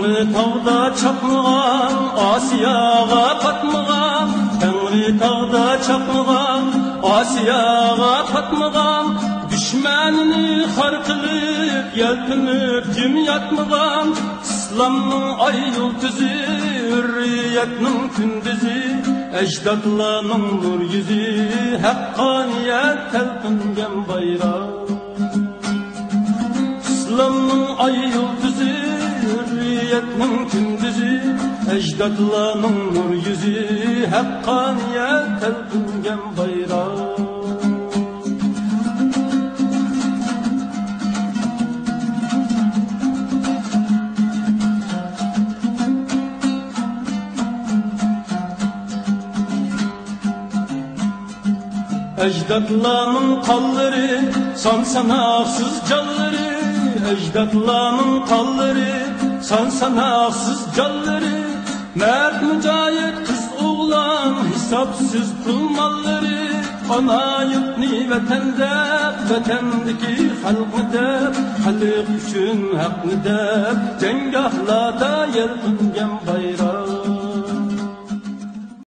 Tengri tağda çapmıgan, Asiyaga patmıgan. Tengri tağda çapmıgan, Asiyaga patmıgan. Düşmanını har kılıp, yelpinip kim yatmıgan. İslamның ay yıldızı, hürriyetning kunduzi. Ecdadlarning nur yüzü, haqqaniyat talpingan bayrak. İslamның ay yıldızı, hürriyetning kunduzi. Ecdadlarning nur yüzü, haqqaniyat talpingan bayrak. Ecdadlarning qanlari, son sanoqsiz jonlari. Ecdadlarning qanlari, son sanoqsiz jonlari. Mard mujohid qiz o'g'lon, hisobsiz pul mollari. Ona yurtni vatan deb, vatandagi xalqni deb, xalq uchun haqni deb, janggohlarda yelpingan bayroq.